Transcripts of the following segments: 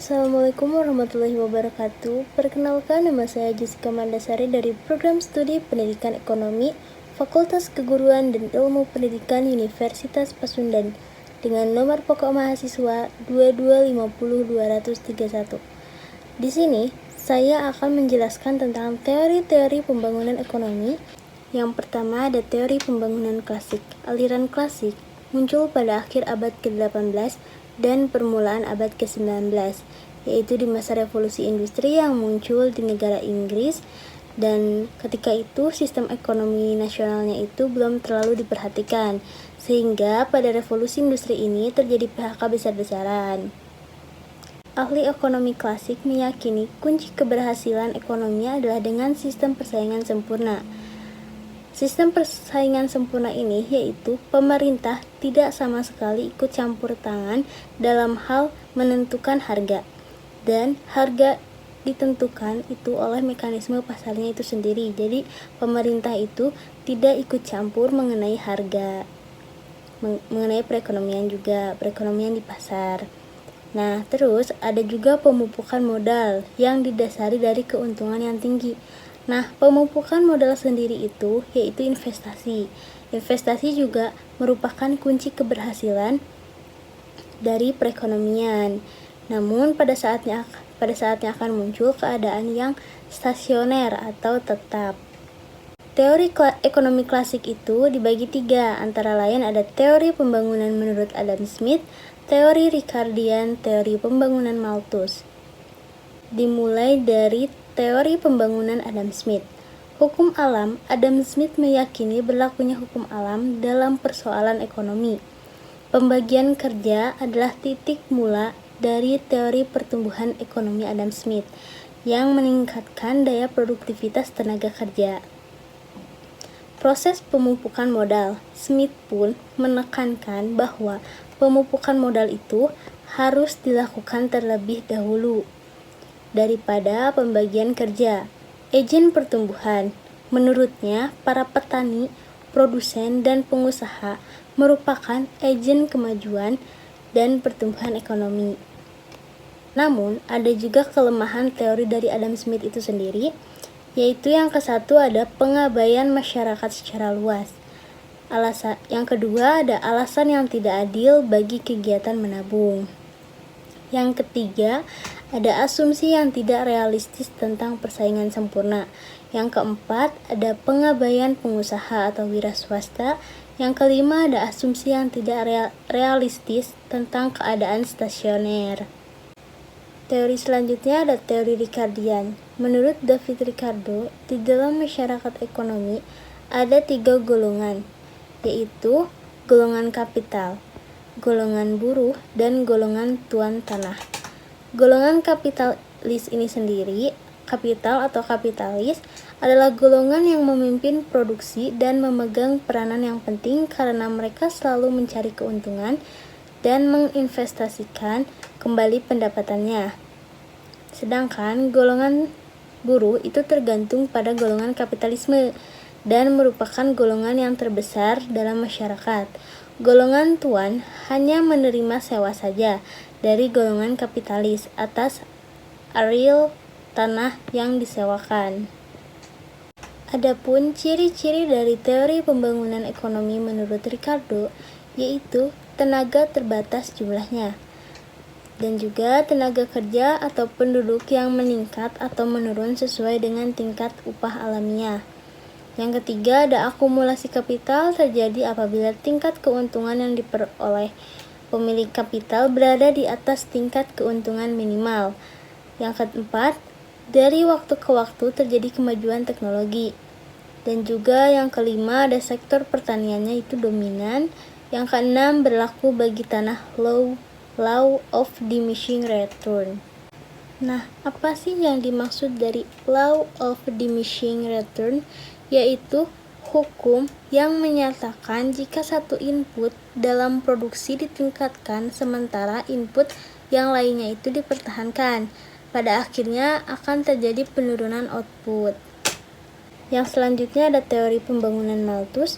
Assalamualaikum warahmatullahi wabarakatuh. Perkenalkan, nama saya Jessica Mandasari dari Program Studi Pendidikan Ekonomi Fakultas Keguruan dan Ilmu Pendidikan Universitas Pasundan dengan nomor pokok mahasiswa 2250231. Di sini, saya akan menjelaskan tentang teori-teori pembangunan ekonomi. Yang pertama ada teori pembangunan klasik. Aliran klasik muncul pada akhir abad ke-18 dan permulaan abad ke-19, yaitu di masa revolusi industri yang muncul di negara Inggris, dan ketika itu sistem ekonomi nasionalnya itu belum terlalu diperhatikan, sehingga pada revolusi industri ini terjadi PHK besar-besaran. Ahli ekonomi klasik meyakini kunci keberhasilan ekonomi adalah dengan sistem persaingan sempurna. Sistem persaingan sempurna ini yaitu pemerintah tidak sama sekali ikut campur tangan dalam hal menentukan harga, dan harga ditentukan itu oleh mekanisme pasarnya itu sendiri. Jadi pemerintah itu tidak ikut campur mengenai harga, mengenai perekonomian di pasar. Nah, terus ada juga pemupukan modal yang didasari dari keuntungan yang tinggi. Nah, pemupukan modal sendiri itu yaitu investasi. Investasi juga merupakan kunci keberhasilan dari perekonomian. Namun pada saatnya akan muncul keadaan yang stasioner atau tetap. Teori ekonomi klasik itu dibagi 3, antara lain ada teori pembangunan menurut Adam Smith, teori Ricardian, teori pembangunan Malthus. Dimulai dari teori pembangunan Adam Smith. Hukum alam. Adam Smith meyakini berlakunya hukum alam dalam persoalan ekonomi. Pembagian kerja adalah titik mula dari teori pertumbuhan ekonomi Adam Smith yang meningkatkan daya produktivitas tenaga kerja. Proses pemupukan modal. Smith pun menekankan bahwa pemupukan modal itu harus dilakukan terlebih dahulu daripada pembagian kerja. Agen pertumbuhan. Menurutnya, para petani, produsen, dan pengusaha merupakan agen kemajuan dan pertumbuhan ekonomi. Namun, ada juga kelemahan teori dari Adam Smith itu sendiri, yaitu yang ke-1 ada pengabaian masyarakat secara luas. Yang kedua ada alasan yang tidak adil bagi kegiatan menabung. Yang ketiga, ada asumsi yang tidak realistis tentang persaingan sempurna. Yang keempat, ada pengabaian pengusaha atau wira swasta. Yang kelima, ada asumsi yang tidak realistis tentang keadaan stasioner. Teori selanjutnya ada teori Ricardian. Menurut David Ricardo, di dalam masyarakat ekonomi ada 3 golongan, yaitu golongan kapital, golongan buruh, dan golongan tuan tanah. Golongan kapitalis ini sendiri, kapital atau kapitalis, adalah golongan yang memimpin produksi dan memegang peranan yang penting karena mereka selalu mencari keuntungan dan menginvestasikan kembali pendapatannya. Sedangkan golongan buruh itu tergantung pada golongan kapitalisme dan merupakan golongan yang terbesar dalam masyarakat. Golongan tuan hanya menerima sewa saja dari golongan kapitalis atas areal tanah yang disewakan. Adapun ciri-ciri dari teori pembangunan ekonomi menurut Ricardo yaitu tenaga terbatas jumlahnya, dan juga tenaga kerja atau penduduk yang meningkat atau menurun sesuai dengan tingkat upah alamiah. Yang ketiga ada akumulasi kapital terjadi apabila tingkat keuntungan yang diperoleh pemilik kapital berada di atas tingkat keuntungan minimal. Yang keempat, dari waktu ke waktu terjadi kemajuan teknologi. Dan juga yang kelima ada sektor pertaniannya itu dominan. Yang keenam berlaku bagi tanah law of diminishing return. Nah, apa sih yang dimaksud dari law of diminishing return? Yaitu hukum yang menyatakan jika satu input dalam produksi ditingkatkan sementara input yang lainnya itu dipertahankan, pada akhirnya akan terjadi penurunan output. Yang selanjutnya ada teori pembangunan Malthus.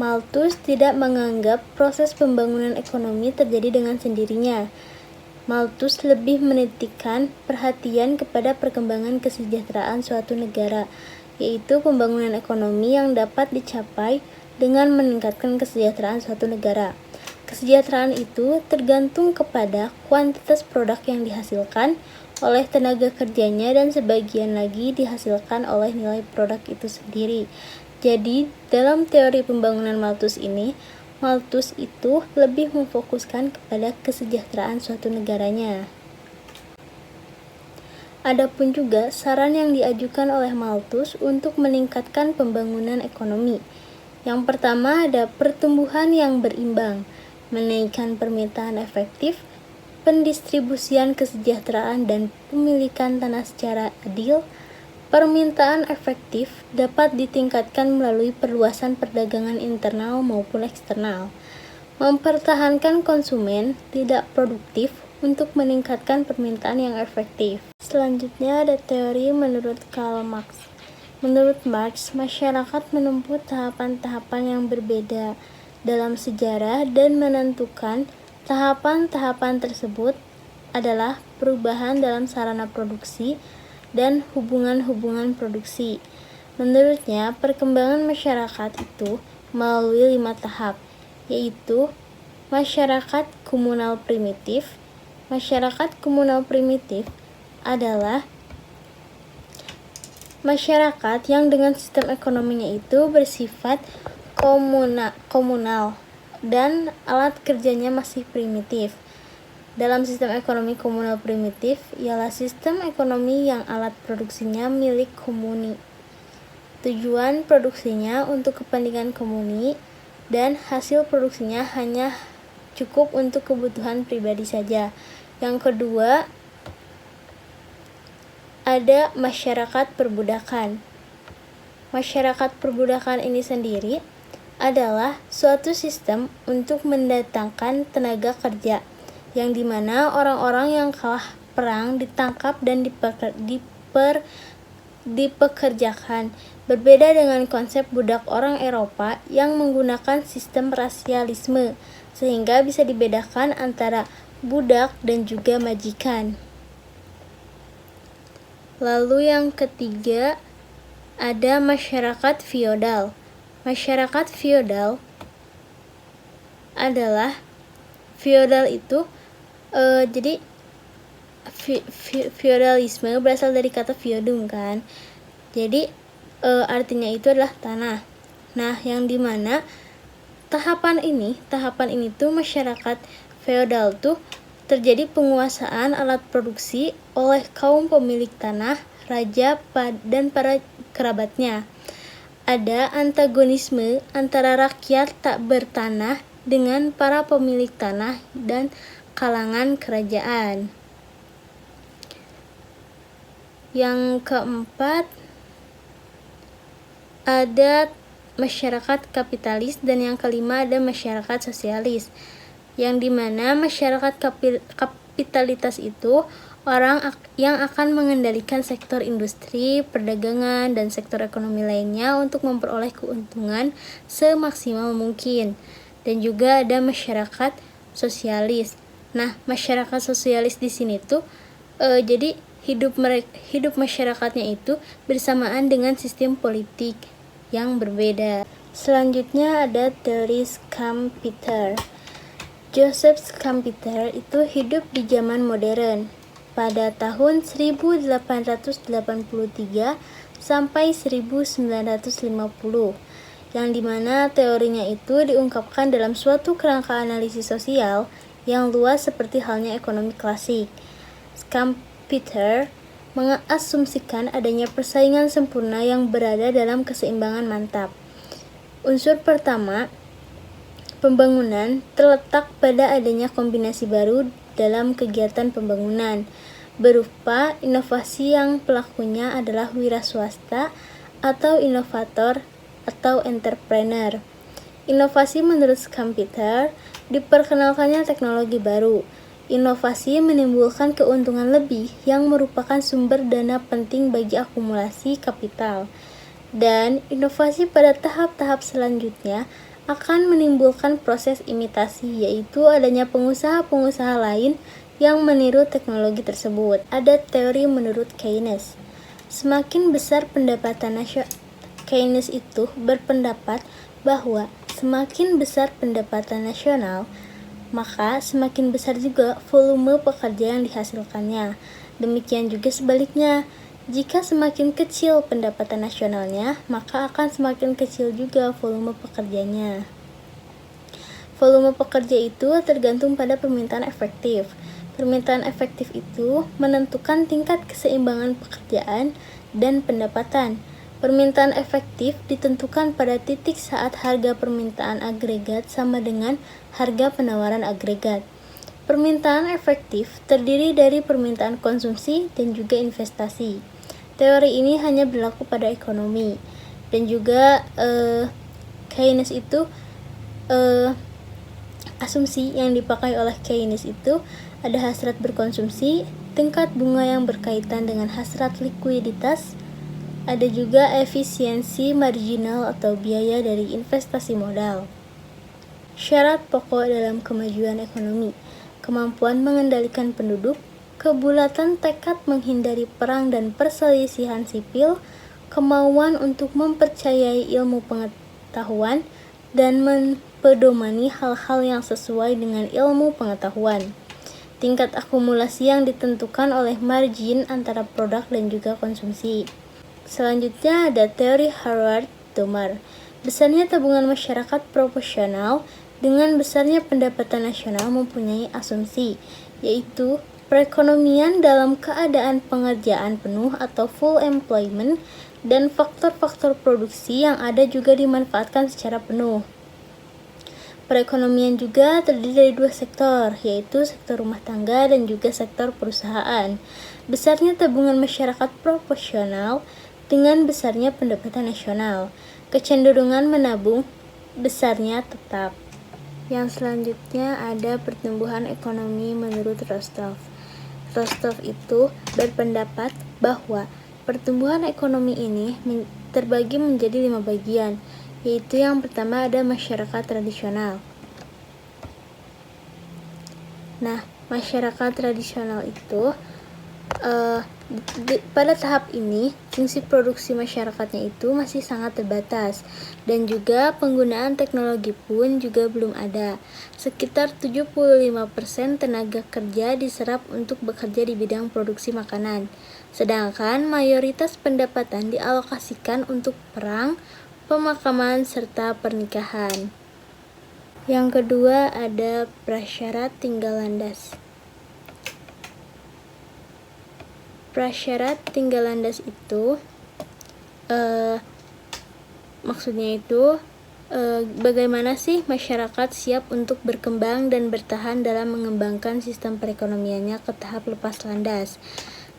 Malthus tidak menganggap proses pembangunan ekonomi terjadi dengan sendirinya. Malthus lebih menitikkan perhatian kepada perkembangan kesejahteraan suatu negara, yaitu pembangunan ekonomi yang dapat dicapai dengan meningkatkan kesejahteraan suatu negara. Kesejahteraan itu tergantung kepada kuantitas produk yang dihasilkan oleh tenaga kerjanya dan sebagian lagi dihasilkan oleh nilai produk itu sendiri. Jadi, dalam teori pembangunan Malthus ini, Malthus itu lebih memfokuskan kepada kesejahteraan suatu negaranya. Adapun juga saran yang diajukan oleh Malthus untuk meningkatkan pembangunan ekonomi. Yang pertama ada pertumbuhan yang berimbang, menaikkan permintaan efektif, pendistribusian kesejahteraan dan pemilikan tanah secara adil. Permintaan efektif dapat ditingkatkan melalui perluasan perdagangan internal maupun eksternal. Mempertahankan konsumen tidak produktif untuk meningkatkan permintaan yang efektif. Selanjutnya ada teori menurut Karl Marx. Menurut Marx, masyarakat menempuh tahapan-tahapan yang berbeda dalam sejarah dan menentukan tahapan-tahapan tersebut adalah perubahan dalam sarana produksi dan hubungan-hubungan produksi. Menurutnya, perkembangan masyarakat itu melalui 5 tahap, yaitu masyarakat komunal primitif. Masyarakat komunal primitif adalah masyarakat yang dengan sistem ekonominya itu bersifat komunal dan alat kerjanya masih primitif. Dalam sistem ekonomi komunal primitif ialah sistem ekonomi yang alat produksinya milik komuni. Tujuan produksinya untuk kepentingan komuni dan hasil produksinya hanya cukup untuk kebutuhan pribadi saja. Yang kedua, ada masyarakat perbudakan. Masyarakat perbudakan ini sendiri adalah suatu sistem untuk mendatangkan tenaga kerja, yang dimana orang-orang yang kalah perang ditangkap dan dipekerjakan. Berbeda dengan konsep budak orang Eropa yang menggunakan sistem rasialisme, sehingga bisa dibedakan antara budak dan juga majikan. Lalu yang ketiga ada masyarakat feodal. Masyarakat feodal adalah itu jadi feodalisme berasal dari kata feodum kan. Jadi artinya itu adalah tanah. Nah, yang dimana tahapan ini tuh masyarakat feodal tuh terjadi penguasaan alat produksi oleh kaum pemilik tanah, raja dan para kerabatnya. Ada antagonisme antara rakyat tak bertanah dengan para pemilik tanah dan kalangan kerajaan. Yang keempat, ada masyarakat kapitalis dan yang kelima ada masyarakat sosialis. Yang dimana masyarakat kapitalitas itu orang yang akan mengendalikan sektor industri, perdagangan, dan sektor ekonomi lainnya untuk memperoleh keuntungan semaksimal mungkin. Dan juga ada masyarakat sosialis. Nah, masyarakat sosialis di sini tuh jadi hidup masyarakatnya itu bersamaan dengan sistem politik yang berbeda. Selanjutnya ada teori Schumpeter. Joseph Schumpeter itu hidup di zaman modern pada tahun 1883 sampai 1950, yang dimana teorinya itu diungkapkan dalam suatu kerangka analisis sosial yang luas seperti halnya ekonomi klasik. Schumpeter mengasumsikan adanya persaingan sempurna yang berada dalam keseimbangan mantap. Unsur pertama, pembangunan terletak pada adanya kombinasi baru dalam kegiatan pembangunan, berupa inovasi yang pelakunya adalah wira swasta atau inovator atau entrepreneur. Inovasi menurut Schumpeter diperkenalkannya teknologi baru. Inovasi menimbulkan keuntungan lebih yang merupakan sumber dana penting bagi akumulasi kapital. Dan inovasi pada tahap-tahap selanjutnya akan menimbulkan proses imitasi, yaitu adanya pengusaha-pengusaha lain yang meniru teknologi tersebut. Ada teori menurut Keynes. Semakin besar pendapatan nasional, Keynes itu berpendapat bahwa semakin besar pendapatan nasional, maka semakin besar juga volume pekerja yang dihasilkannya. Demikian juga sebaliknya, jika semakin kecil pendapatan nasionalnya, maka akan semakin kecil juga volume pekerjanya. Volume pekerja itu tergantung pada permintaan efektif. Permintaan efektif itu menentukan tingkat keseimbangan pekerjaan dan pendapatan. Permintaan efektif ditentukan pada titik saat harga permintaan agregat sama dengan harga penawaran agregat. Permintaan efektif terdiri dari permintaan konsumsi dan juga investasi. Teori ini hanya berlaku pada ekonomi. Dan juga Keynes itu asumsi yang dipakai oleh Keynes itu ada hasrat berkonsumsi, tingkat bunga yang berkaitan dengan hasrat likuiditas, ada juga efisiensi marginal atau biaya dari investasi modal. Syarat pokok dalam kemajuan ekonomi: kemampuan mengendalikan penduduk, kebulatan tekad menghindari perang dan perselisihan sipil, kemauan untuk mempercayai ilmu pengetahuan, dan mempedomani hal-hal yang sesuai dengan ilmu pengetahuan. Tingkat akumulasi yang ditentukan oleh margin antara produk dan juga konsumsi. Selanjutnya ada teori Harvard-Domar. Besarnya tabungan masyarakat proporsional dengan besarnya pendapatan nasional mempunyai asumsi, yaitu perekonomian dalam keadaan pengerjaan penuh atau full employment, dan faktor-faktor produksi yang ada juga dimanfaatkan secara penuh. Perekonomian juga terdiri dari dua sektor, yaitu sektor rumah tangga dan juga sektor perusahaan. Besarnya tabungan masyarakat proporsional dengan besarnya pendapatan nasional. Kecenderungan menabung besarnya tetap. Yang selanjutnya ada pertumbuhan ekonomi menurut Rostov. Rostov itu berpendapat bahwa pertumbuhan ekonomi ini terbagi menjadi 5 bagian, yaitu yang pertama ada masyarakat tradisional. Nah, masyarakat tradisional itu pada tahap ini fungsi produksi masyarakatnya itu masih sangat terbatas, dan juga penggunaan teknologi pun juga belum ada. Sekitar 75% tenaga kerja diserap untuk bekerja di bidang produksi makanan, sedangkan mayoritas pendapatan dialokasikan untuk perang, pemakaman, serta pernikahan. Yang kedua ada prasyarat tinggal landas. Prasyarat tinggal landas itu maksudnya itu bagaimana sih masyarakat siap untuk berkembang dan bertahan dalam mengembangkan sistem perekonomiannya ke tahap lepas landas.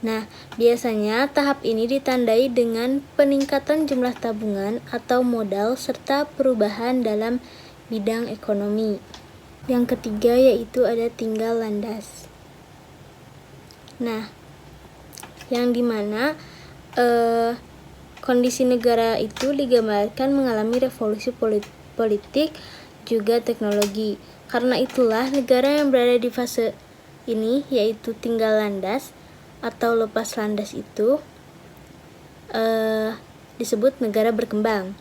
Nah, biasanya tahap ini ditandai dengan peningkatan jumlah tabungan atau modal serta perubahan dalam bidang ekonomi. Yang ketiga yaitu ada tinggal landas. Nah, yang dimana kondisi negara itu digambarkan mengalami revolusi politik juga teknologi. Karena itulah negara yang berada di fase ini yaitu tinggal landas atau lepas landas itu disebut negara berkembang.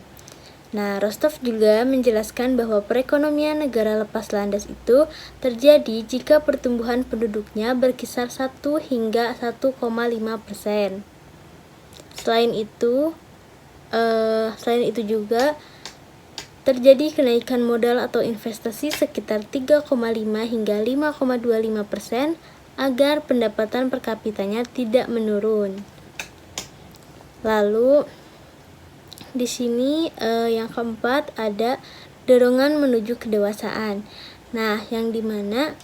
Nah, Rostov juga menjelaskan bahwa perekonomian negara lepas landas itu terjadi jika pertumbuhan penduduknya berkisar 1 hingga 1,5%. Selain itu juga terjadi kenaikan modal atau investasi sekitar 3,5 hingga 5,25% agar pendapatan per kapitanya tidak menurun. Lalu di sini yang keempat ada dorongan menuju kedewasaan. Nah, yang dimana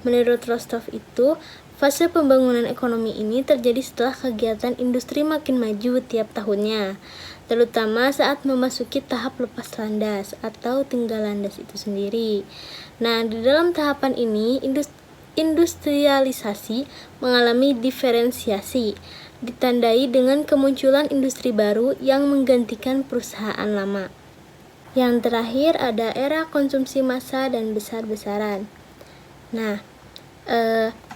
menurut Rostov itu fase pembangunan ekonomi ini terjadi setelah kegiatan industri makin maju tiap tahunnya, terutama saat memasuki tahap lepas landas atau tinggal landas itu sendiri. Nah, di dalam tahapan ini industrialisasi mengalami diferensiasi, ditandai dengan kemunculan industri baru yang menggantikan perusahaan lama. Yang terakhir ada era konsumsi massal dan besar-besaran. Nah,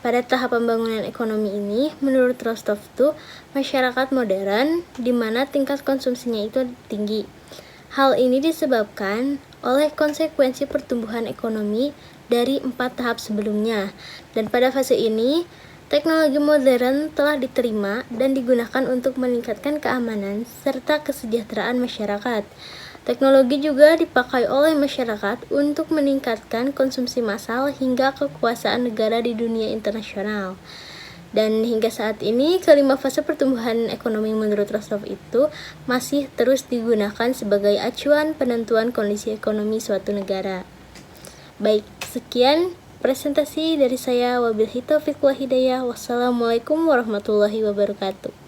pada tahap pembangunan ekonomi ini, menurut Rostov tuh, masyarakat modern di mana tingkat konsumsinya itu tinggi. Hal ini disebabkan oleh konsekuensi pertumbuhan ekonomi dari 4 tahap sebelumnya. Dan pada fase ini, teknologi modern telah diterima dan digunakan untuk meningkatkan keamanan serta kesejahteraan masyarakat. Teknologi juga dipakai oleh masyarakat untuk meningkatkan konsumsi massal hingga kekuasaan negara di dunia internasional. Dan hingga saat ini, kelima fase pertumbuhan ekonomi menurut Rostov itu masih terus digunakan sebagai acuan penentuan kondisi ekonomi suatu negara. Baik, sekian presentasi dari saya. Wabillahi taufiq wal hidayah. Wassalamualaikum warahmatullahi wabarakatuh.